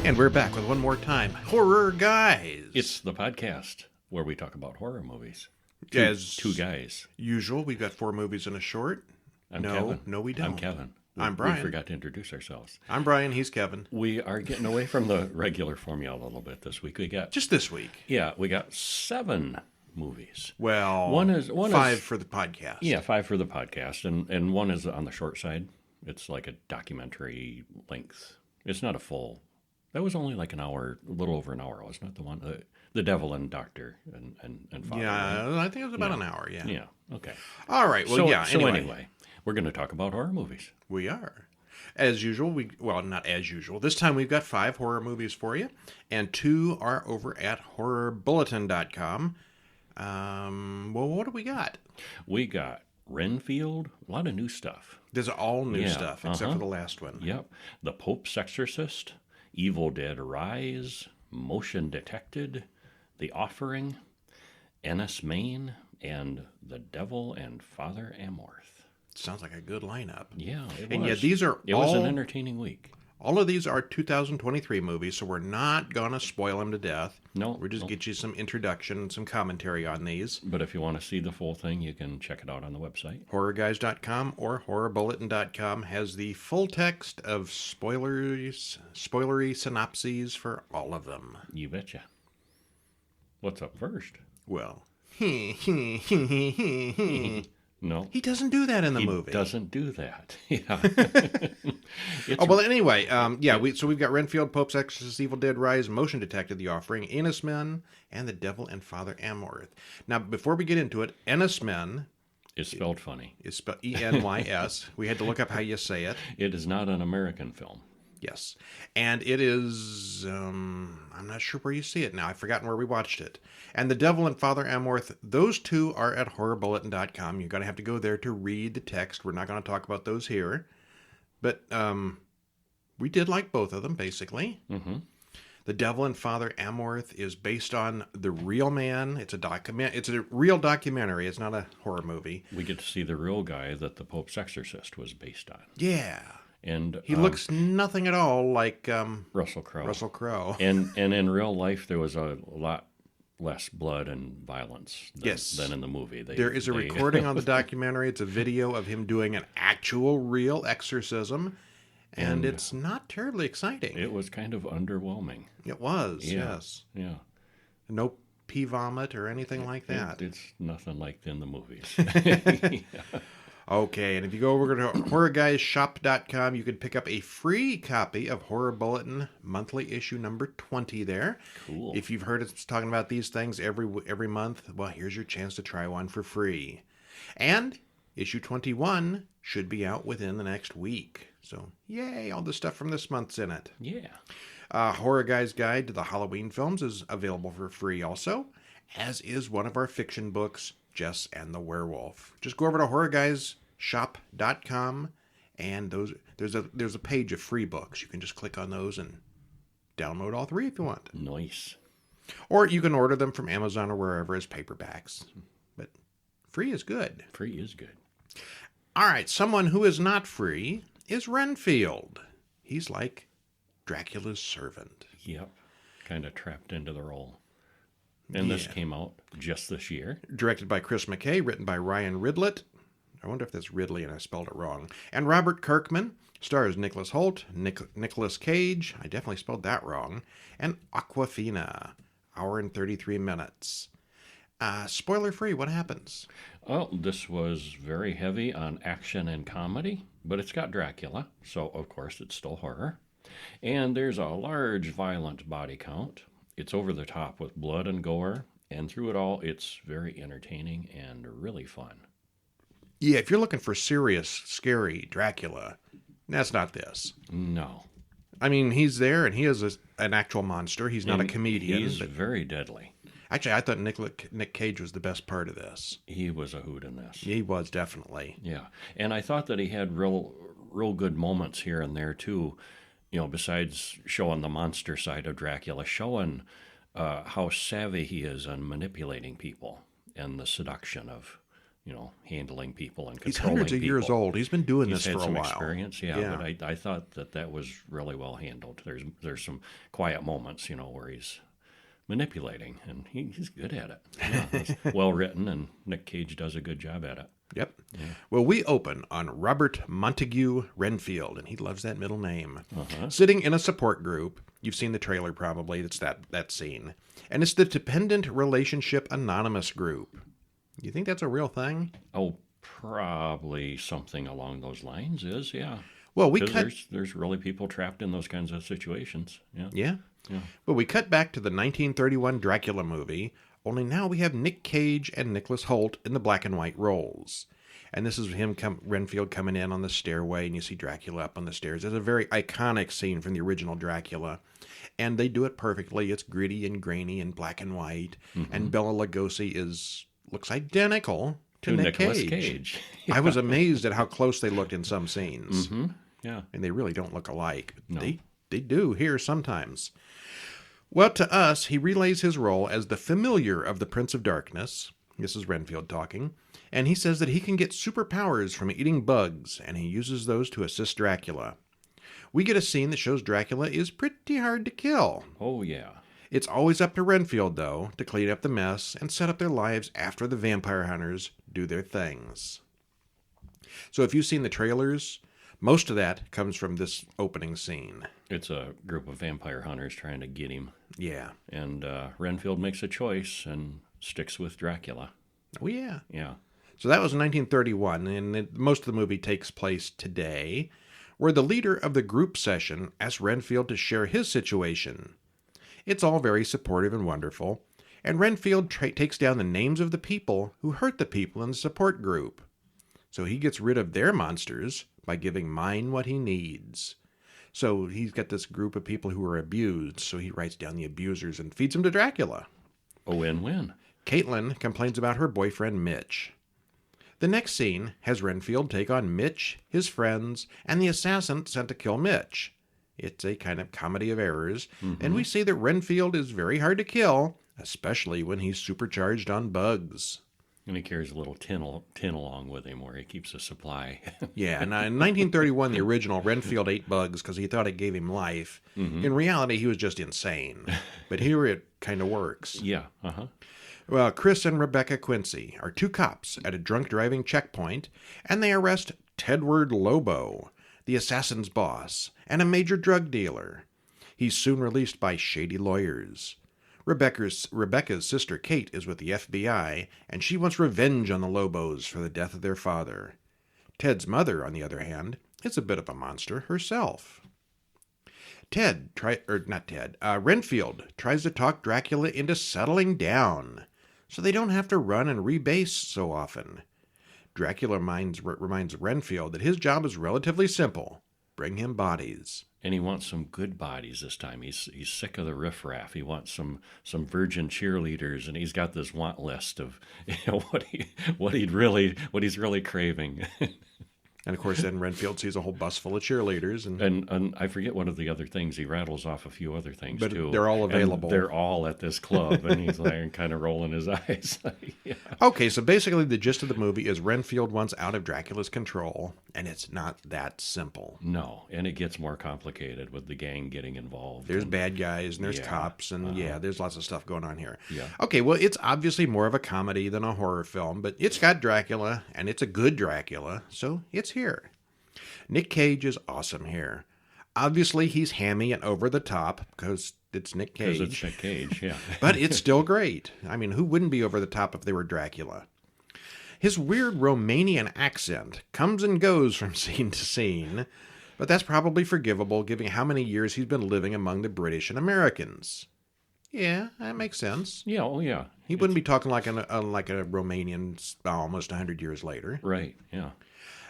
And we're back with one more time. Horror Guys. It's the podcast where we talk about horror movies. As Two guys. usual, we've got 4 movies and a short. I'm Kevin. No, we don't. I'm Kevin. I'm Brian. We forgot to introduce ourselves. I'm Brian. He's Kevin. We are getting away from the regular formula a little bit this week. We got Just this week. we got 7 movies. Well, One is 5 for the podcast. Yeah, 5 for the podcast, and one is on the short side. It's like a documentary length. It's not a full. That was only like an hour, a little over an hour, wasn't it? The one, the Devil and Doctor and Father. Yeah, I think it was about an hour. Yeah. Yeah. Okay. All right. Well, So anyway, we're going to talk about horror movies. We are. As usual, not as usual. This time we've got 5 horror movies for you, and 2 are over at horrorbulletin.com. Well, what do we got? We got Renfield, a lot of new stuff. There's all new stuff, except for the last one. Yep. The Pope's Exorcist, Evil Dead Rise, Motion Detected, The Offering, Enys Men, and The Devil and Father Amorth. Sounds like a good lineup. Yeah, it was. And yet these are It was an entertaining week. All of these are 2023 movies, so we're not going to spoil them to death. No. We'll just get you some introduction and some commentary on these. But if you want to see the full thing, you can check it out on the website. HorrorGuys.com or HorrorBulletin.com has the full text of spoilery synopses for all of them. You betcha. What's up first? Well, No. he doesn't do that in the movie. He doesn't do that. Yeah. Anyway, we've got Renfield, Pope's Exorcist, Evil Dead Rise, Motion Detected, The Offering, Enys Men, and The Devil and Father Amorth. Now, before we get into it, Enys Men It's spelled funny. is spelled E-N-Y-S. We had to look up how you say it. It is not an American film. Yes. And it is, I'm not sure where you see it now. I've forgotten where we watched it. And The Devil and Father Amorth, those 2 are at horrorbulletin.com. You're going to have to go there to read the text. We're not going to talk about those here. But we did like both of them, basically. Mm-hmm. The Devil and Father Amorth is based on the real man. It's a real documentary. It's not a horror movie. We get to see the real guy that the Pope's Exorcist was based on. Yeah. And he looks nothing at all like Russell Crowe. Russell Crowe. And in real life, there was a lot less blood and violence than in the movie. There is a recording on the documentary. It's a video of him doing an actual real exorcism, and it's not terribly exciting. It was kind of underwhelming. It was, yes. Yeah. No pee vomit or anything like that. It's nothing like in the movies. Yeah. Okay, and if you go over to HorrorGuysShop.com, you can pick up a free copy of Horror Bulletin monthly issue number 20 there. Cool. If you've heard us talking about these things every month, well, here's your chance to try one for free. And issue 21 should be out within the next week. So, yay, all the stuff from this month's in it. Yeah. Horror Guy's Guide to the Halloween Films is available for free also, as is one of our fiction books, Jess and the Werewolf. Just go over to HorrorGuysShop.com, and there's a page of free books. You can just click on those and download all 3 if you want. Nice. Or you can order them from Amazon or wherever as paperbacks. But free is good. Free is good. All right, someone who is not free is Renfield. He's like Dracula's servant. Yep. Kind of trapped into the role. And this came out just this year. Directed by Chris McKay, written by Ryan Ridlett. I wonder if that's Ridley and I spelled it wrong. And Robert Kirkman. Stars Nicholas Hoult, Nicolas Cage. I definitely spelled that wrong. And Awkwafina. Hour and 33 minutes. Spoiler free, what happens? Well, this was very heavy on action and comedy, but it's got Dracula, so of course it's still horror. And there's a large violent body count. It's over the top with blood and gore, and through it all, it's very entertaining and really fun. Yeah, if you're looking for serious, scary Dracula, that's not this. No. I mean, he's there, and he is an actual monster. He's not a comedian. He's very deadly. Actually, I thought Nick Cage was the best part of this. He was a hoot in this. He was, definitely. Yeah, and I thought that he had real good moments here and there, too. You know, besides showing the monster side of Dracula, showing how savvy he is on manipulating people and the seduction of, handling people and He's controlling hundreds of years people. old. He's been doing He's this had for a some while. experience, yeah. But I thought that was really well handled. There's some quiet moments, where he's manipulating, and he's good at it. Yeah, it's well written, and Nick Cage does a good job at it. Yep. Yeah. Well, we open on Robert Montague Renfield, and he loves that middle name. Sitting in a support group. You've seen the trailer probably. It's that scene. And it's the Dependent Relationship Anonymous group. You think that's a real thing? Oh, probably something along those lines is, yeah. Well, there's really people trapped in those kinds of situations. Yeah. Yeah? Yeah. Well, we cut back to the 1931 Dracula movie, only now we have Nick Cage and Nicholas Hoult in the black and white roles. And this is Renfield coming in on the stairway, and you see Dracula up on the stairs. It's a very iconic scene from the original Dracula. And they do it perfectly. It's gritty and grainy and black and white. Mm-hmm. And Bela Lugosi looks identical to Nick Cage. Yeah. I was amazed at how close they looked in some scenes. Mm-hmm. Yeah. And they really don't look alike. No. They do here sometimes. Well, to us, he relays his role as the familiar of the Prince of Darkness. This is Renfield talking. And he says that he can get superpowers from eating bugs, and he uses those to assist Dracula. We get a scene that shows Dracula is pretty hard to kill. Oh, yeah. It's always up to Renfield, though, to clean up the mess and set up their lives after the vampire hunters do their things. So if you've seen the trailers, most of that comes from this opening scene. It's a group of vampire hunters trying to get him. Yeah. And Renfield makes a choice and sticks with Dracula. Oh, yeah. Yeah. So that was 1931, and most of the movie takes place today, where the leader of the group session asks Renfield to share his situation. It's all very supportive and wonderful, and Renfield takes down the names of the people who hurt the people in the support group. So he gets rid of their monsters by giving Mine what he needs. So he's got this group of people who are abused, so he writes down the abusers and feeds them to Dracula. A win-win. Caitlin complains about her boyfriend Mitch. The next scene has Renfield take on Mitch, his friends, and the assassin sent to kill Mitch. It's a kind of comedy of errors, and we see that Renfield is very hard to kill, especially when he's supercharged on bugs. And he carries a little tin along with him where he keeps a supply. Yeah, and in 1931, the original, Renfield ate bugs because he thought it gave him life. Mm-hmm. In reality, he was just insane. But here it kind of works. Yeah, uh-huh. Well, Chris and Rebecca Quincy are two cops at a drunk driving checkpoint, and they arrest Tedward Lobo, the assassin's boss, and a major drug dealer. He's soon released by shady lawyers. Rebecca's sister Kate is with the FBI, and she wants revenge on the Lobos for the death of their father. Ted's mother, on the other hand, is a bit of a monster herself. Renfield tries to talk Dracula into settling down, so they don't have to run and rebase so often. Dracula reminds Renfield that his job is relatively simple. Bring him bodies. And he wants some good bodies this time. He's sick of the riffraff. He wants some virgin cheerleaders, and he's got this want list of what he's really craving. And of course, then Renfield sees a whole bus full of cheerleaders, and I forget one of the other things. He rattles off a few other things but too. They're all available. And they're all at this club, and he's like kind of rolling his eyes. Yeah. Okay, so basically the gist of the movie is Renfield wants out of Dracula's control, and it's not that simple. No, and it gets more complicated with the gang getting involved. There's bad guys, and there's cops, and there's lots of stuff going on here. Yeah. Okay, well, it's obviously more of a comedy than a horror film, but it's got Dracula, and it's a good Dracula, so it's here. Nick Cage is awesome here. Obviously, he's hammy and over the top because it's Nick Cage. Because it's Nick Cage, yeah. But it's still great. I mean, who wouldn't be over the top if they were Dracula? His weird Romanian accent comes and goes from scene to scene, but that's probably forgivable given how many years he's been living among the British and Americans. Yeah, that makes sense. Yeah, oh yeah. He wouldn't be talking like a Romanian almost 100 years later. Right, yeah.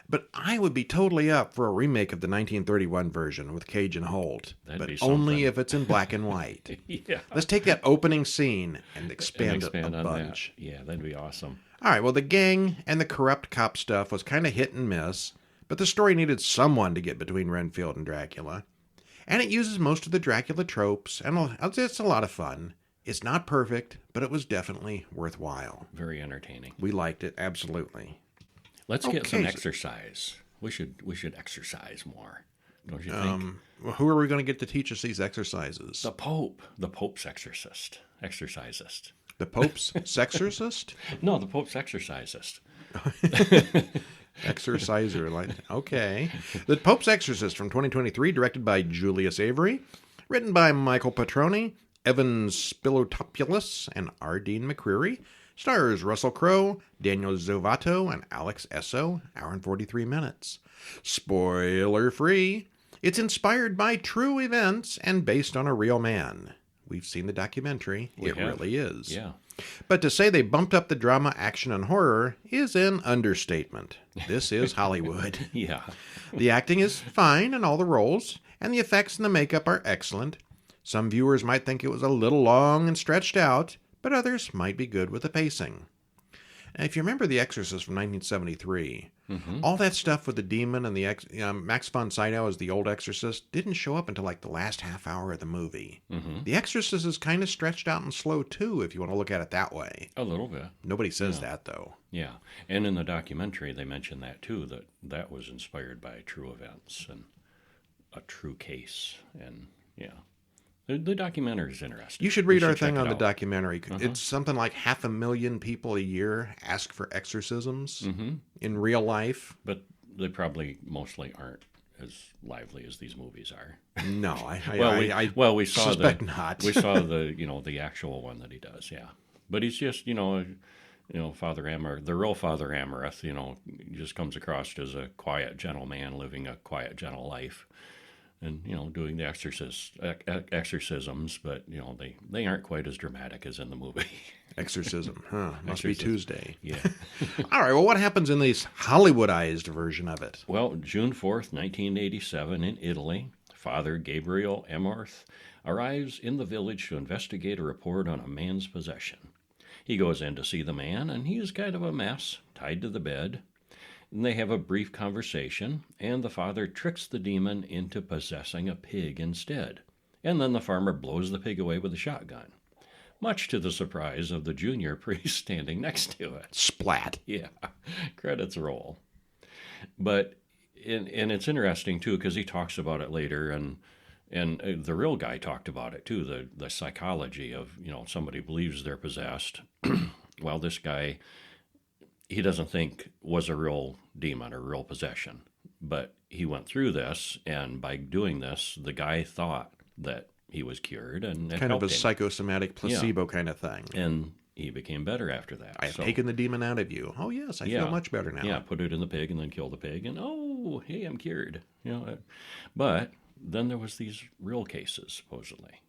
But I would be totally up for a remake of the 1931 version with Cage and Holt. That'd but only if it's in black and white. Yeah. Let's take that opening scene and expand it a on bunch. That. Yeah, that'd be awesome. All right, well, the gang and the corrupt cop stuff was kind of hit and miss, but the story needed someone to get between Renfield and Dracula. And it uses most of the Dracula tropes, and it's a lot of fun. It's not perfect, but it was definitely worthwhile. Very entertaining. We liked it, absolutely. Let's get some Okay, exercise. We should exercise more, don't you think? well, who are we going to get to teach us these exercises? The Pope's exorcisist. The Pope's sexorcist? No, the Pope's exorcisist. Exorciser, like, okay. The Pope's Exorcist from 2023, directed by Julius Avery, written by Michael Petroni, Evan Spilotopoulos, and R. Dean McCreary. Stars Russell Crowe, Daniel Zovato, and Alex Esso. Hour and 43 minutes. Spoiler free. It's inspired by true events and based on a real man. We've seen the documentary. It really is. Yeah. But to say they bumped up the drama, action, and horror is an understatement. This is Hollywood. Yeah. The acting is fine in all the roles, and the effects and the makeup are excellent. Some viewers might think it was a little long and stretched out, but others might be good with the pacing. And if you remember The Exorcist from 1973, all that stuff with the demon and the Max von Sydow as the old exorcist didn't show up until like the last half hour of the movie. The Exorcist is kind of stretched out and slow too, if you want to look at it that way. A little bit. Nobody says that though. Yeah. And in the documentary, they mentioned that too, that was inspired by true events and a true case. And yeah. The documentary is interesting. You should read our check thing it on the out. documentary. It's something like 500,000 people a year ask for exorcisms in real life. But they probably mostly aren't as lively as these movies are. No, I we saw suspect not. We saw the actual one that he does, yeah. But he's just Father Amorth, the real Father Amorth, just comes across as a quiet, gentle man living a quiet, gentle life. And doing the exorcisms, but they aren't quite as dramatic as in the movie. Exorcism, huh? Must be Exorcism. Tuesday. Yeah. All right. Well, what happens in this Hollywoodized version of it? Well, June 4th, 1987, in Italy, Father Gabriel Amorth arrives in the village to investigate a report on a man's possession. He goes in to see the man, and he is kind of a mess, tied to the bed. And they have a brief conversation, and the father tricks the demon into possessing a pig instead. And then the farmer blows the pig away with a shotgun, much to the surprise of the junior priest standing next to it. Splat. Yeah, credits roll. But and it's interesting too because he talks about it later, and the real guy talked about it too. The psychology of somebody believes they're possessed. Well, this guy, he doesn't think was a real demon or real possession, but he went through this, and by doing this, the guy thought that he was cured, and it Kind of helped a him. psychosomatic placebo kind of thing. And he became better after that. I have taken the demon out of you. Oh yes, I feel much better now. Yeah, put it in the pig and then kill the pig, and hey, I'm cured. But then there was these real cases supposedly.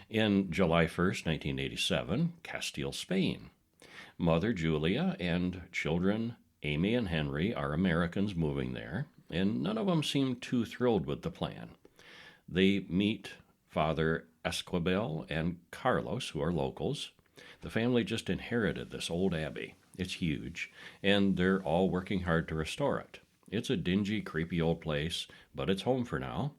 In July 1st, 1987, Castile, Spain. Mother Julia and children Amy and Henry are Americans moving there, and none of them seem too thrilled with the plan. They meet Father Esquivel and Carlos, who are locals. The family just inherited this old abbey. It's huge, and they're all working hard to restore it. It's a dingy, creepy old place, but it's home for now.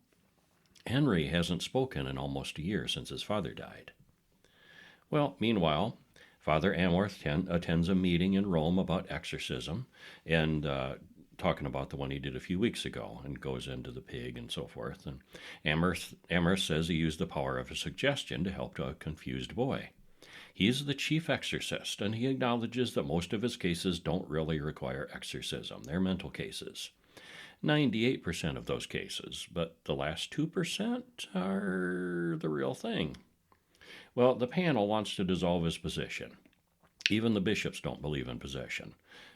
Henry hasn't spoken in almost a year since his father died. Well, meanwhile, Father Amorth attends a meeting in Rome about exorcism, and talking about the one he did a few weeks ago, and goes into the pig and so forth. And Amorth says he used the power of a suggestion to help a confused boy. He's the chief exorcist, and he acknowledges that most of his cases don't really require exorcism. They're mental cases. 98% of those cases, but the last 2% are the real thing. Well, the panel wants to dissolve his position. Even the bishops don't believe in possession.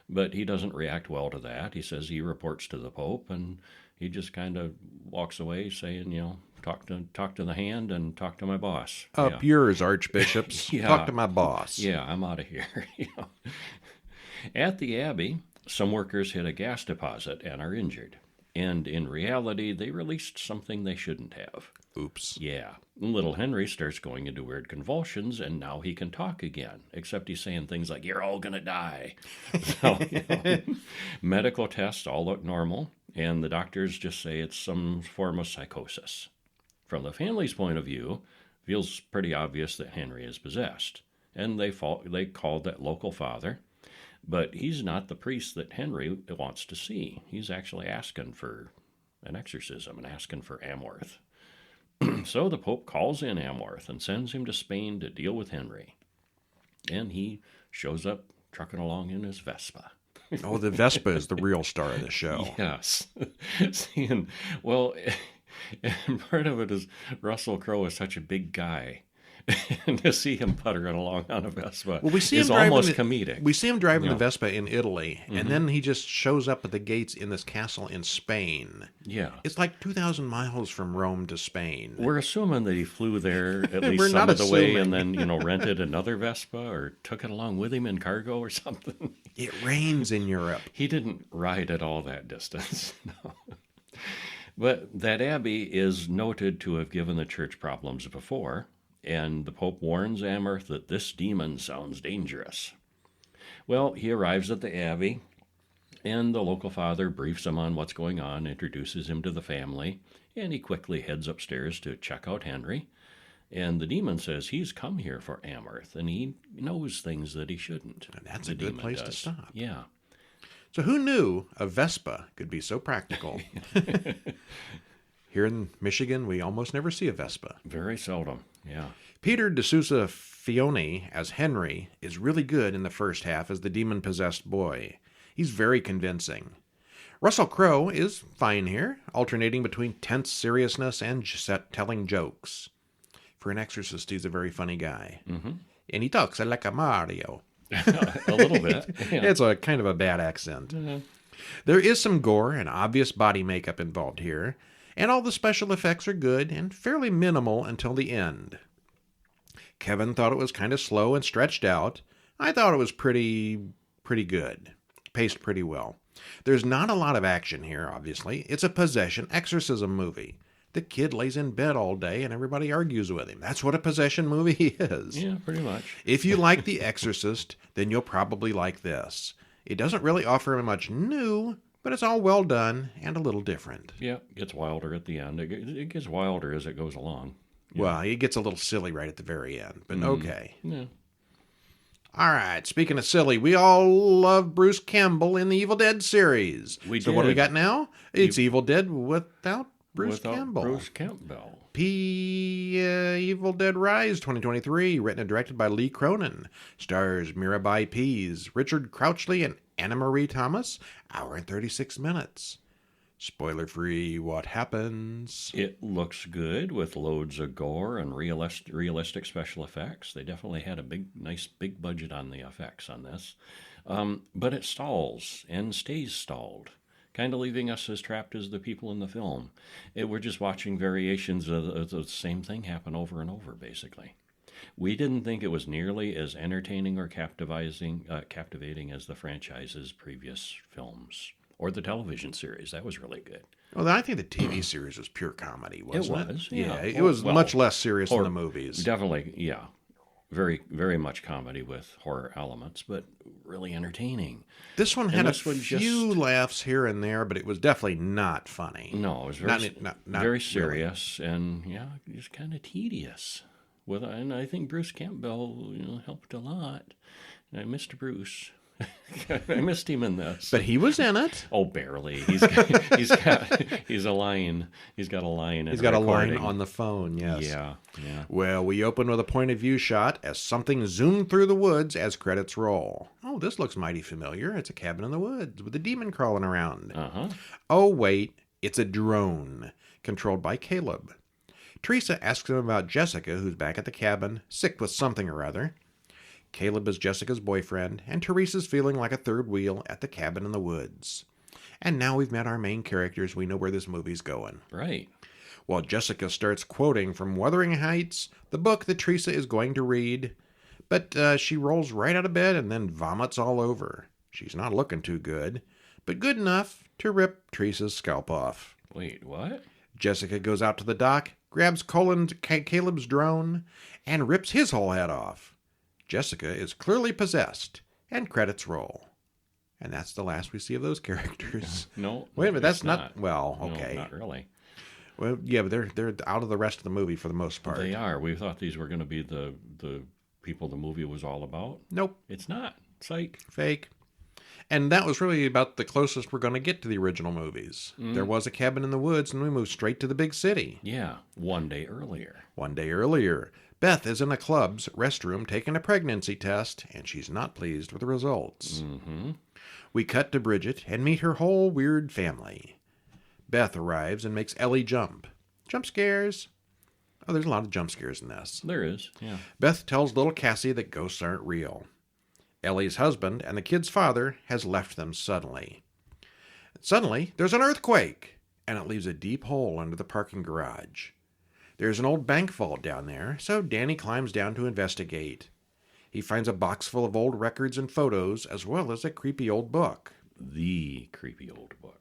But he doesn't react well to that. He says he reports to the Pope, and he just kind of walks away saying, talk to the hand and talk to my boss. Up yours, archbishops. Yeah. Talk to my boss. Yeah, I'm out of here. At the Abbey, some workers hit a gas deposit and are injured. And in reality, they released something they shouldn't have. Oops. Yeah. Little Henry starts going into weird convulsions, and now he can talk again, except he's saying things like, "You're all going to die." So, medical tests all look normal, and the doctors just say it's some form of psychosis. From the family's point of view, Feels pretty obvious that Henry is possessed, and they called that local father, but he's not the priest that Henry wants to see. He's actually asking for an exorcism and asking for Amorth. So the Pope calls in Amorth and sends him to Spain to deal with Henry. And he shows up trucking along in his Vespa. Oh, the Vespa is the real star of the show. Yes. And part of it is Russell Crowe is such a big guy. And to see him puttering along on a Vespa is almost comedic. We see him driving the Vespa in Italy, and then he just shows up at the gates in this castle in Spain. Yeah. It's like 2,000 miles from Rome to Spain. We're assuming that he flew there at least some of the way and then, rented another Vespa or took it along with him in cargo or something. It rains in Europe. He didn't ride at all that distance. No. But that abbey is noted to have given the church problems before. And the Pope warns Amorth that this demon sounds dangerous. Well, he arrives at the abbey, and the local father briefs him on what's going on, introduces him to the family, and he quickly heads upstairs to check out Henry. And the demon says he's come here for Amorth, and he knows things that he shouldn't. And that's a good place to stop. Yeah. So who knew a Vespa could be so practical? Here in Michigan, we almost never see a Vespa. Very seldom, yeah. Peter de Sousa Fione as Henry is really good in the first half as the demon-possessed boy. He's very convincing. Russell Crowe is fine here, alternating between tense seriousness and telling jokes. For an exorcist, he's a very funny guy. Mm-hmm. And he talks like a Mario. A little bit. Yeah. It's a kind of a bad accent. Mm-hmm. There is some gore and obvious body makeup involved here, and all the special effects are good and fairly minimal until the end. Kevin thought it was kind of slow and stretched out. I thought it was pretty good. Paced pretty well. There's not a lot of action here, obviously. It's a possession exorcism movie. The kid lays in bed all day and everybody argues with him. That's what a possession movie is. Yeah, pretty much. If you like The Exorcist, then you'll probably like this. It doesn't really offer much new, but it's all well done and a little different. Yeah, it gets wilder at the end. It gets wilder as it goes along. Yeah. Well, it gets a little silly right at the very end, but okay. Yeah. All right, speaking of silly, we all love Bruce Campbell in the Evil Dead series. We so did. What do we got now? It's Evil Dead without Bruce Campbell. Bruce Campbell. Evil Dead Rise 2023, written and directed by Lee Cronin. Stars Mirabai Pease, Richard Crouchley, and Anna Marie Thomas. Hour and 36 minutes. Spoiler-free, what happens? It looks good with loads of gore and realistic special effects. They definitely had a nice big budget on the effects on this. But it stalls and stays stalled, kind of leaving us as trapped as the people in the film. We're just watching variations of the same thing happen over and over, basically. We didn't think it was nearly as entertaining or captivating as the franchise's previous films. Or the television series. That was really good. Well, I think the TV series was pure comedy, wasn't it? It was, yeah. It was much less serious than the movies. Definitely, yeah. Very, very much comedy with horror elements, but really entertaining. This one had a few laughs here and there, but it was definitely not funny. No, it was very, not very serious and, yeah, just kind of tedious. And I think Bruce Campbell helped a lot. And I missed Bruce. I missed him in this, but he was in it. Oh, barely. He's a line. He's got a line. He's got a line on the phone. Yes. Yeah. Well, we open with a point of view shot as something zoomed through the woods as credits roll. Oh, this looks mighty familiar. It's a cabin in the woods with a demon crawling around. Oh, wait, it's a drone controlled by Caleb. Teresa asks him about Jessica, who's back at the cabin, sick with something or other. Caleb is Jessica's boyfriend, and Teresa's feeling like a third wheel at the cabin in the woods. And now we've met our main characters, we know where this movie's going. Right. While Jessica starts quoting from Wuthering Heights, the book that Teresa is going to read, but she rolls right out of bed and then vomits all over. She's not looking too good, but good enough to rip Teresa's scalp off. Wait, what? Jessica goes out to the dock, grabs Caleb's drone, and rips his whole head off. Jessica is clearly possessed, and credits roll. And that's the last we see of those characters. No. Wait a minute, that's not... Well, No, okay. not really. Well, yeah, but they're out of the rest of the movie for the most part. They are. We thought these were going to be the people the movie was all about. Nope. It's not. Psych. Fake. And that was really about the closest we're going to get to the original movies. There was a cabin in the woods, and we moved straight to the big city. Yeah, one day earlier. One day earlier, Beth is in a club's restroom taking a pregnancy test, and she's not pleased with the results. Mm-hmm. We cut to Bridget and meet her whole weird family. Beth arrives and makes Ellie jump. Jump scares. Oh, there's a lot of jump scares in this. There is, yeah. Beth tells little Cassie that ghosts aren't real. Ellie's husband and the kid's father has left them suddenly. Suddenly, there's an earthquake, and it leaves a deep hole under the parking garage. There's an old bank vault down there, so Danny climbs down to investigate. He finds a box full of old records and photos, as well as a creepy old book. The creepy old book.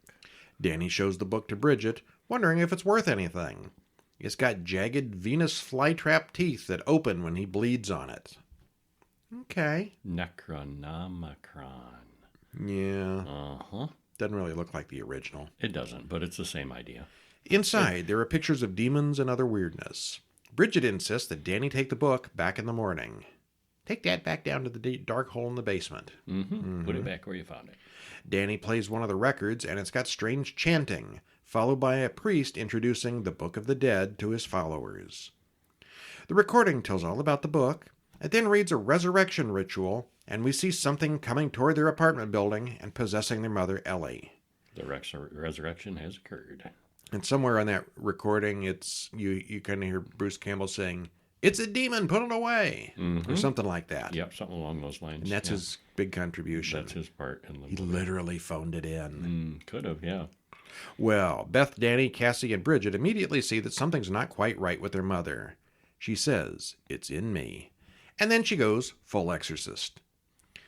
Danny shows the book to Bridget, wondering if it's worth anything. It's got jagged Venus flytrap teeth that open when he bleeds on it. Okay. Necronomicon. Yeah. Uh-huh. Doesn't really look like the original. It doesn't, but it's the same idea. Inside, there are pictures of demons and other weirdness. Bridget insists that Danny take the book back in the morning. Take that back down to the dark hole in the basement. Mm-hmm. Put it back where you found it. Danny plays one of the records, and it's got strange chanting, followed by a priest introducing the Book of the Dead to his followers. The recording tells all about the book. It then reads a resurrection ritual, and we see something coming toward their apartment building and possessing their mother, Ellie. The resurrection has occurred. And somewhere on that recording, it's you kind of hear Bruce Campbell saying, "It's a demon, put it away," or something like that. Yep, something along those lines. And that's his big contribution. That's his part in the He movie. literally phoned it in. Could have, yeah. Well, Beth, Danny, Cassie, and Bridget immediately see that something's not quite right with their mother. She says, "It's in me." And then she goes full exorcist.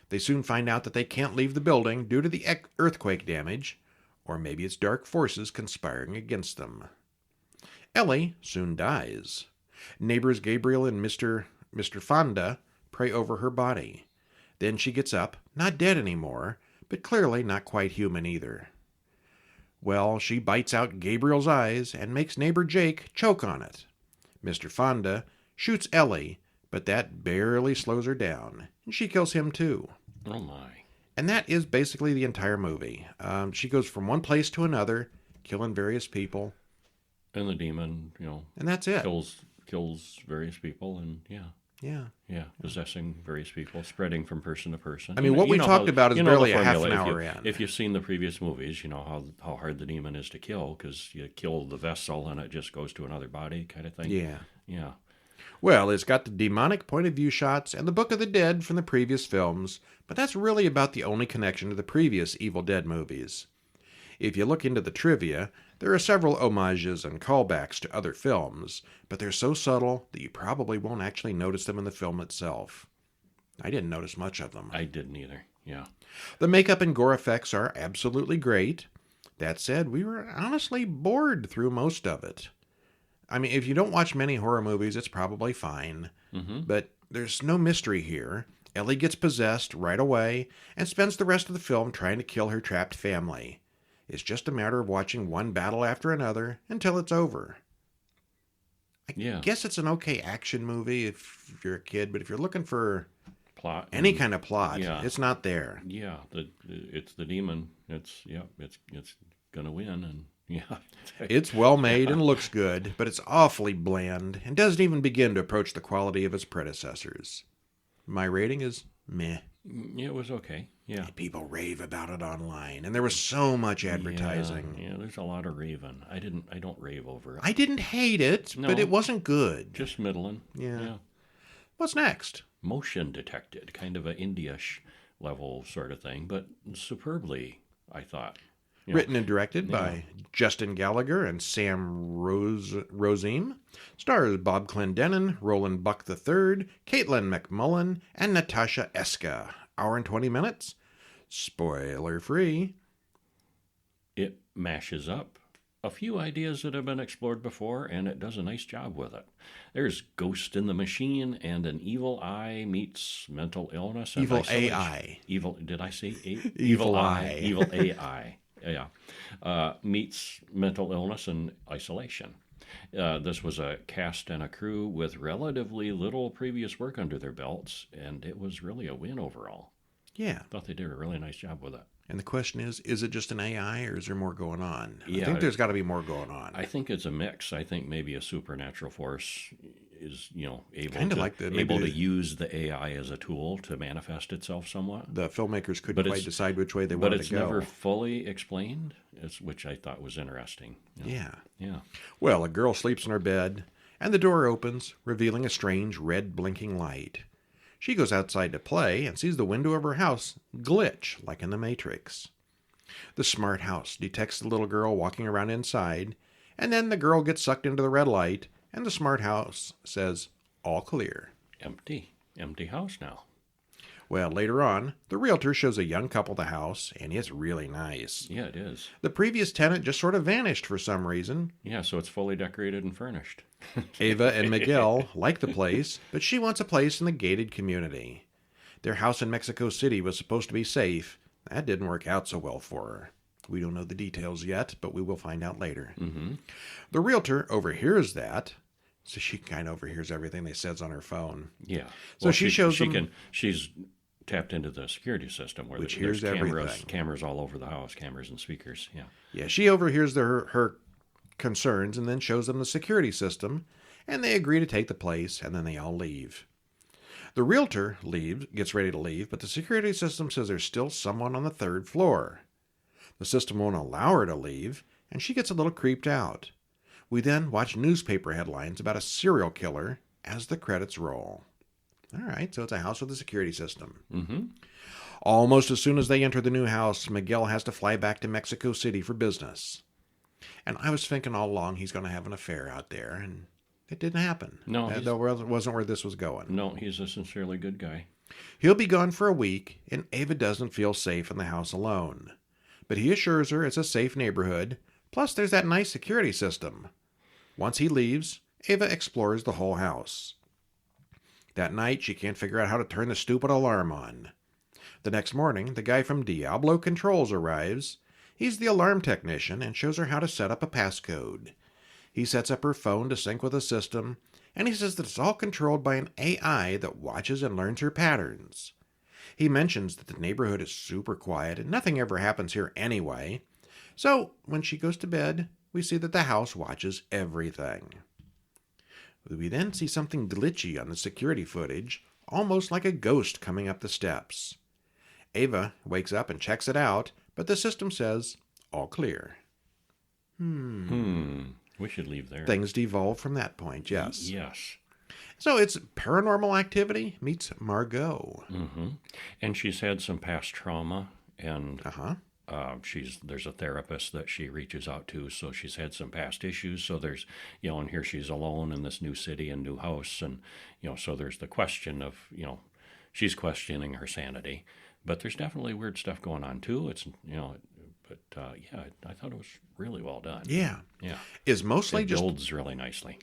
They soon find out that they can't leave the building due to the earthquake damage, or maybe it's dark forces conspiring against them. Ellie soon dies. Neighbors Gabriel and Mr. Fonda pray over her body. Then she gets up, not dead anymore, but clearly not quite human either. Well, she bites out Gabriel's eyes and makes neighbor Jake choke on it. Mr. Fonda shoots Ellie, but that barely slows her down, and she kills him too. Oh my. And that is basically the entire movie. She goes from one place to another, killing various people. And the demon, And that's it. kills various people, and Yeah. possessing various people, spreading from person to person. I mean, what we talked about is barely a half an hour in. If you've seen the previous movies, you know how hard the demon is to kill, because you kill the vessel and it just goes to another body kind of thing. Yeah. Yeah. Well, it's got the demonic point of view shots and the Book of the Dead from the previous films, but that's really about the only connection to the previous Evil Dead movies. If you look into the trivia, there are several homages and callbacks to other films, but they're so subtle that you probably won't actually notice them in the film itself. I didn't notice much of them. I didn't either, yeah. The makeup and gore effects are absolutely great. That said, we were honestly bored through most of it. I mean, if you don't watch many horror movies, it's probably fine. But there's no mystery here. Ellie gets possessed right away and spends the rest of the film trying to kill her trapped family. It's just a matter of watching one battle after another until it's over. I guess it's an okay action movie if you're a kid, but if you're looking for plot, any kind of plot, it's not there. Yeah, it's the demon. It's gonna win, and It's well made and looks good, but it's awfully bland and doesn't even begin to approach the quality of its predecessors. My rating is meh. It was okay. Yeah. People rave about it online, and there was so much advertising. Yeah, there's a lot of raving. I don't rave over it. I didn't hate it, but it wasn't good. Just middling. Yeah. What's next? Motion detected, kind of a indie-ish level sort of thing, but superbly, I thought. Written and directed by Justin Gallagher and Sam Rosime. Stars Bob Clendenin, Roland Buck III, Caitlin McMullen, and Natasha Eska. Hour and 20 minutes. Spoiler free. It mashes up a few ideas that have been explored before, and it does a nice job with it. There's Ghost in the Machine and an evil eye meets mental illness. Evil AI. Did I say Evil eye? eye. Evil AI. Yeah. Meets mental illness and isolation. This was a cast and a crew with relatively little previous work under their belts, and it was really a win overall. Yeah. Thought they did a really nice job with it. And the question is it just an AI or is there more going on? Yeah, I think there's got to be more going on. I think it's a mix. I think maybe a supernatural force is, able to use the AI as a tool to manifest itself somewhat. The filmmakers couldn't quite decide which way they wanted to go. But it's never fully explained, which I thought was interesting. Yeah. Well, a girl sleeps in her bed, and the door opens, revealing a strange red blinking light. She goes outside to play and sees the window of her house glitch like in the Matrix. The smart house detects the little girl walking around inside, and then the girl gets sucked into the red light, and the smart house says, all clear. Empty house now. Well, later on, the realtor shows a young couple the house, and it's really nice. Yeah, it is. The previous tenant just sort of vanished for some reason. Yeah, so it's fully decorated and furnished. Ava and Miguel like the place, but she wants a place in the gated community. Their house in Mexico City was supposed to be safe. That didn't work out so well for her. We don't know the details yet, but we will find out later. Mm-hmm. The realtor overhears that, so she kind of overhears everything they says on her phone. Yeah. So she shows them... She's tapped into the security system where which there's hears cameras all over the house, cameras and speakers. Yeah. Yeah, she overhears her concerns and then shows them the security system, and they agree to take the place, and then they all leave. The realtor gets ready to leave, but the security system says there's still someone on the third floor. The system won't allow her to leave, and she gets a little creeped out. We then watch newspaper headlines about a serial killer as the credits roll. All right, so it's a house with a security system. Mm-hmm. Almost as soon as they enter the new house, Miguel has to fly back to Mexico City for business. And I was thinking all along he's going to have an affair out there, and it didn't happen. No. That wasn't where this was going. No, he's a sincerely good guy. He'll be gone for a week, and Ava doesn't feel safe in the house alone. But he assures her it's a safe neighborhood, plus there's that nice security system. Once he leaves, Ava explores the whole house. That night, she can't figure out how to turn the stupid alarm on. The next morning, the guy from Diablo Controls arrives. He's the alarm technician and shows her how to set up a passcode. He sets up her phone to sync with the system, and he says that it's all controlled by an AI that watches and learns her patterns. He mentions that the neighborhood is super quiet and nothing ever happens here anyway. So, when she goes to bed, we see that the house watches everything. We then see something glitchy on the security footage, almost like a ghost coming up the steps. Ava wakes up and checks it out, but the system says, all clear. We should leave there. Things devolve from that point, yes. Yes. So it's Paranormal Activity meets Margot. Mm-hmm. And she's had some past trauma, and there's a therapist that she reaches out to, so she's had some past issues. So there's, and here she's alone in this new city and new house, and, so there's the question of, she's questioning her sanity. But there's definitely weird stuff going on, too. It's, I thought it was really well done. Yeah. Yeah. It builds really nicely.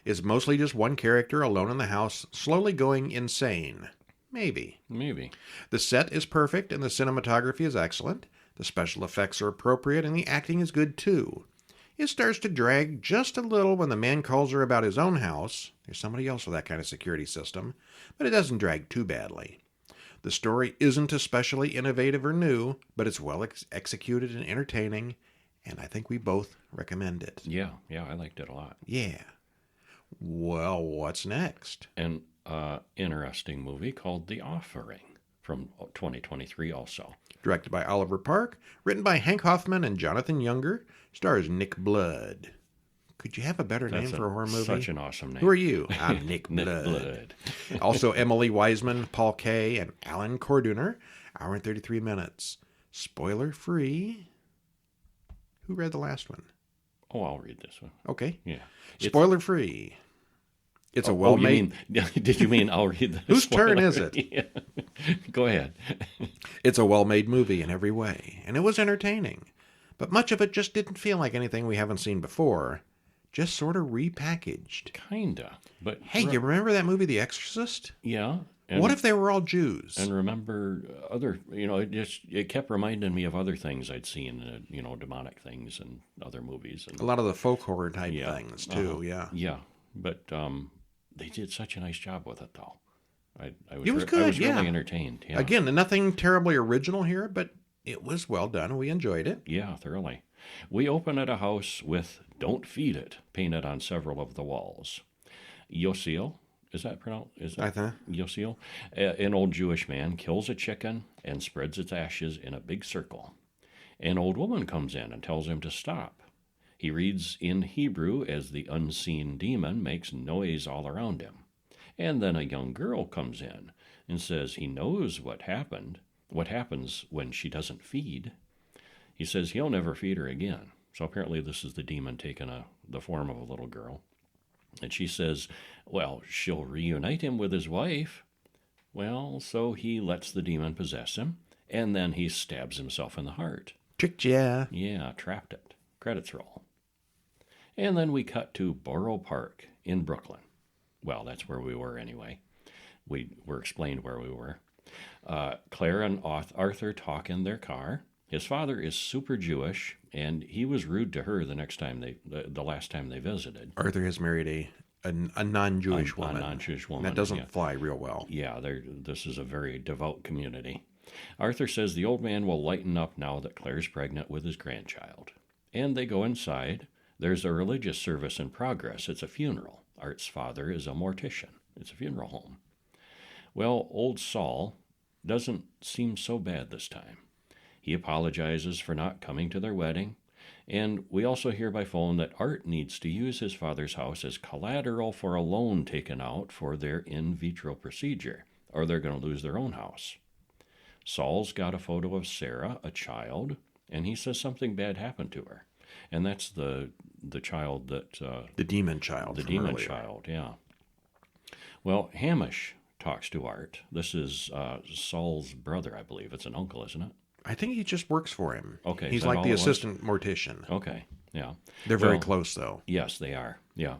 Is mostly just one character alone in the house, slowly going insane. Maybe. The set is perfect and the cinematography is excellent. The special effects are appropriate and the acting is good too. It starts to drag just a little when the man calls her about his own house. There's somebody else with that kind of security system, but it doesn't drag too badly. The story isn't especially innovative or new, but it's well executed and entertaining, and I think we both recommend it. Yeah, I liked it a lot. Yeah. Well, what's next? An interesting movie called The Offering from 2023 also. Directed by Oliver Park, written by Hank Hoffman and Jonathan Younger, stars Nick Blood. Could you have a better name for a horror movie? Such an awesome name. Who are you? I'm Nick Blood. Also Emily Wiseman, Paul Kaye, and Alan Corduner. Hour and 33 minutes. Spoiler free. Who read the last one? Oh, I'll read this one. Okay. Yeah. Spoiler free. It's a well-made... Did you mean I'll read the Whose turn is it? Yeah. Go ahead. It's a well-made movie in every way, and it was entertaining. But much of it just didn't feel like anything we haven't seen before. Just sort of repackaged. Kinda. But hey, you remember that movie, The Exorcist? Yeah. What And if they were all Jews? and remember other, it kept reminding me of other things I'd seen, demonic things and other movies. And A lot of the folk horror type yeah, things, too, yeah. yeah. But they did such a nice job with it, though. It was good, I was yeah. really entertained. Yeah. Again, nothing terribly original here, but it was well done. We enjoyed it. Yeah, thoroughly. We open at a house with "Don't Feed It" painted on several of the walls. Yosiel, is that pronounced? Is I that think. Yosiel? An old Jewish man kills a chicken and spreads its ashes in a big circle. An old woman comes in and tells him to stop. He reads in Hebrew as the unseen demon makes noise all around him. And then a young girl comes in and says he knows what happens when she doesn't feed. He says he'll never feed her again. So apparently this is the demon taking the form of a little girl. And she says, well, she'll reunite him with his wife. Well, so he lets the demon possess him, and then he stabs himself in the heart. Tricked ya. Yeah, trapped it. Credits roll. And then we cut to Borough Park in Brooklyn. Well, that's where we were anyway. We were explained where we were. Claire and Arthur talk in their car. His father is super Jewish, and he was rude to her the last time they visited. Arthur has married a non-Jewish woman. A non-Jewish woman. That doesn't fly real well. Yeah, this is a very devout community. Arthur says the old man will lighten up now that Claire's pregnant with his grandchild. And they go inside. There's a religious service in progress. It's a funeral. Art's father is a mortician. It's a funeral home. Well, old Saul doesn't seem so bad this time. He apologizes for not coming to their wedding, and we also hear by phone that Art needs to use his father's house as collateral for a loan taken out for their in vitro procedure, or they're going to lose their own house. Saul's got a photo of Sarah, a child, and he says something bad happened to her. And that's the child that... the demon child. The demon child, yeah. Well, Hamish talks to Art. This is Saul's brother, I believe. It's an uncle, isn't it? I think he just works for him. Okay. He's like the assistant mortician. Okay, yeah. They're very close, though. Yes, they are, yeah.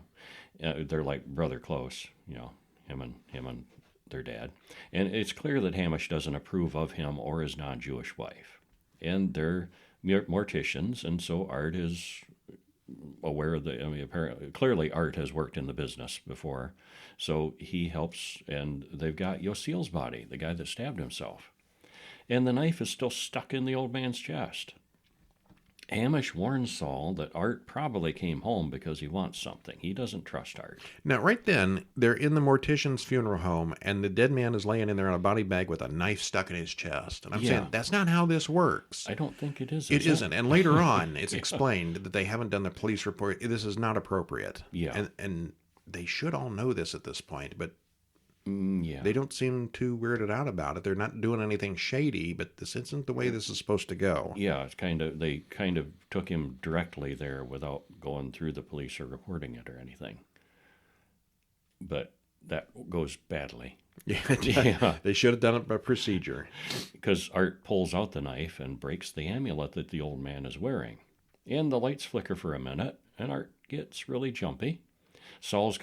They're like brother close, him and their dad. And it's clear that Hamish doesn't approve of him or his non-Jewish wife. And they're morticians, and so Art is aware of apparently, clearly Art has worked in the business before. So he helps, and they've got Yosiel's body, the guy that stabbed himself. And the knife is still stuck in the old man's chest. Hamish warns Saul that Art probably came home because he wants something. He doesn't trust Art. Now, right then, they're in the mortician's funeral home, and the dead man is laying in there on a body bag with a knife stuck in his chest. And I'm saying, that's not how this works. I don't think it is. It isn't. And later on, it's explained that they haven't done the police report. This is not appropriate. Yeah. And they should all know this at this point, but yeah. they don't seem too weirded out about it. They're not doing anything shady, but this isn't the way this is supposed to go. Yeah, they kind of took him directly there without going through the police or reporting it or anything. But that goes badly. Yeah. They should have done it by procedure. Because Art pulls out the knife and breaks the amulet that the old man is wearing. And the lights flicker for a minute, and Art gets really jumpy. Saul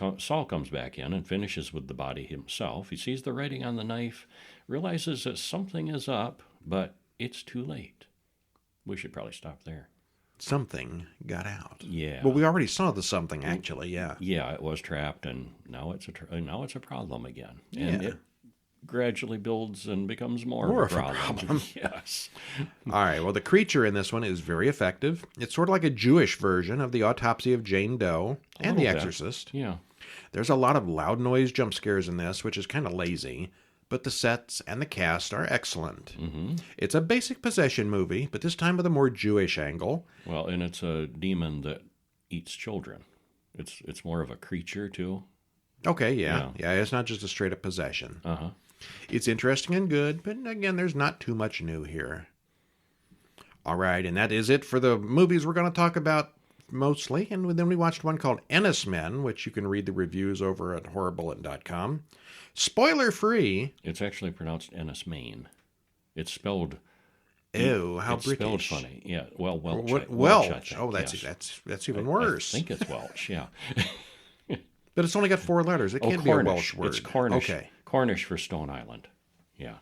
comes back in and finishes with the body himself. He sees the writing on the knife, realizes that something is up, but it's too late. We should probably stop there. Something got out. Yeah. Well, we already saw the something, actually, yeah. Yeah, it was trapped, and now it's a problem again. Yeah. And it gradually builds and becomes more of a problem. Yes. All right, well, the creature in this one is very effective. It's sort of like a Jewish version of the autopsy of Jane Doe and The Exorcist. Yeah. There's a lot of loud noise jump scares in this, which is kind of lazy, but the sets and the cast are excellent. Mm-hmm. It's a basic possession movie, but this time with a more Jewish angle. Well, and it's a demon that eats children. It's more of a creature, too. Okay, yeah. It's not just a straight-up possession. Uh-huh. It's interesting and good, but again, there's not too much new here. All right, and that is it for the movies we're going to talk about mostly. And then we watched one called Enys Men, which you can read the reviews over at horrorbulletin.com. Spoiler-free. It's actually pronounced Enys Men. It's spelled... Ew, how it's British. Spelled funny. Yeah, well, Welsh. Welsh. Oh, that's even worse. I think it's Welsh, yeah. But it's only got 4 letters. It can't be a Welsh word. It's Cornish. Okay. Cornish for Stone Island. Yeah.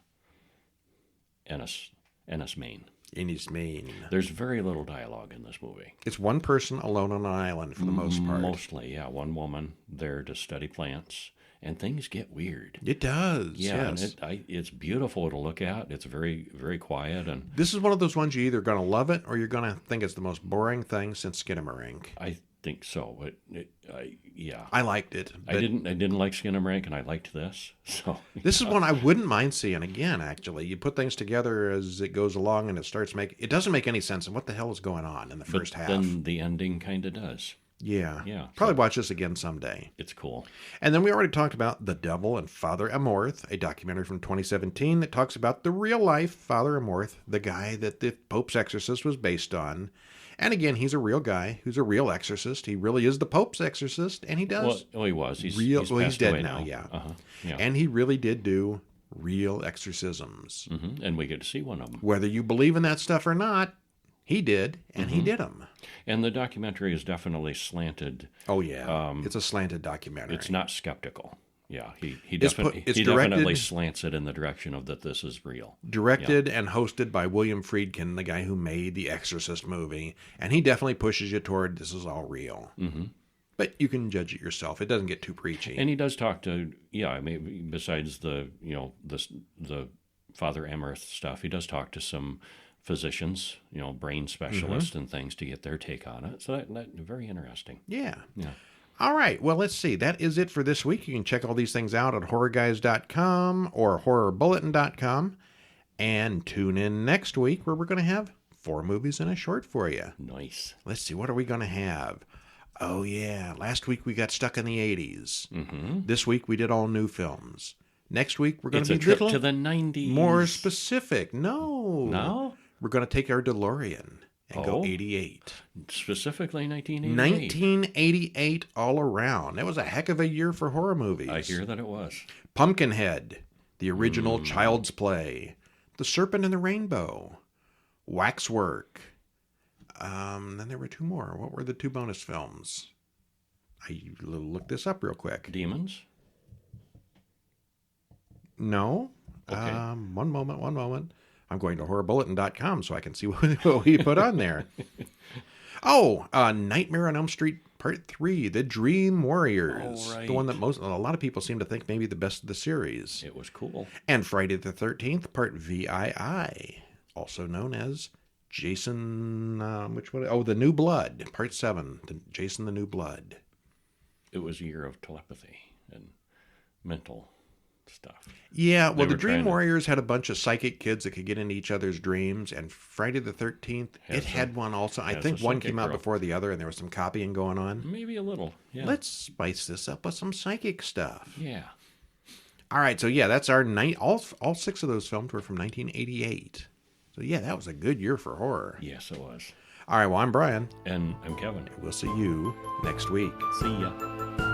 Enys Main. Enys Men. There's very little dialogue in this movie. It's one person alone on an island for the most part. Mostly, yeah. One woman there to study plants, and things get weird. It does. Yeah, yes. and it's beautiful to look at. It's very, very quiet, and This is one of those ones you're either going to love it or you're going to think it's the most boring thing since Skinamarink. I think so. Yeah. I liked it. I didn't like Skinamarink, and I liked this. So This is one I wouldn't mind seeing again, actually. You put things together as it goes along and it doesn't make any sense. And what the hell is going on in the first half? Then the ending kind of does. Yeah. Yeah. Probably watch this again someday. It's cool. And then we already talked about The Devil and Father Amorth, a documentary from 2017 that talks about the real life Father Amorth, the guy that the Pope's Exorcist was based on. And again, he's a real guy who's a real exorcist. He really is the Pope's exorcist, and he does. Well, he was. He's He's dead away now, yeah. Uh-huh. Yeah. And he really did do real exorcisms. Mm-hmm. And we get to see one of them. Whether you believe in that stuff or not, he did, and he did them. And the documentary is definitely slanted. Oh, yeah. It's a slanted documentary. It's not skeptical. Yeah, he It's definitely directed- slants it in the direction of that this is real. Directed and hosted by William Friedkin, the guy who made the Exorcist movie. And he definitely pushes you toward this is all real. Mm-hmm. But you can judge it yourself. It doesn't get too preachy. And he does talk to, I mean, besides the Father Amorth stuff, he does talk to some physicians, brain specialists and things to get their take on it. So that very interesting. Yeah. Yeah. All right. Well, let's see. That is it for this week. You can check all these things out at horrorguys.com or horrorbulletin.com. And tune in next week where we're going to have 4 movies and a short for you. Nice. Let's see. What are we going to have? Oh, yeah. Last week we got stuck in the 80s. Mm-hmm. This week we did all new films. Next week we're going to be a trip to the 90s. more specific. No. No? We're going to take our DeLorean and go 88. Specifically 1988. 1988 all around. That was a heck of a year for horror movies. I hear that it was. Pumpkinhead, the original Child's Play, The Serpent and the Rainbow, Waxwork. Then there were 2 more. What were the 2 bonus films? I looked this up real quick. Demons? No. Okay. One moment. I'm going to horrorbulletin.com so I can see what we put on there. Nightmare on Elm Street Part 3, The Dream Warriors. Oh, right. The one that a lot of people seem to think maybe the best of the series. It was cool. And Friday the 13th, Part VII, also known as Jason, which one? Oh, The New Blood, Part 7, Jason the New Blood. It was a year of telepathy and mental stuff. Yeah, well, They the were Dream trying to- Warriors had a bunch of psychic kids that could get into each other's dreams, and Friday the 13th, it had one also. I has think a one psychic came out girl. before the other, and there was some copying going on. Maybe a little. Yeah. Let's spice this up with some psychic stuff. Yeah. All right, so yeah, that's our night. All 6 of those films were from 1988. So yeah, that was a good year for horror. Yes, it was. All right, well, I'm Brian. And I'm Kevin. We'll see you next week. See ya.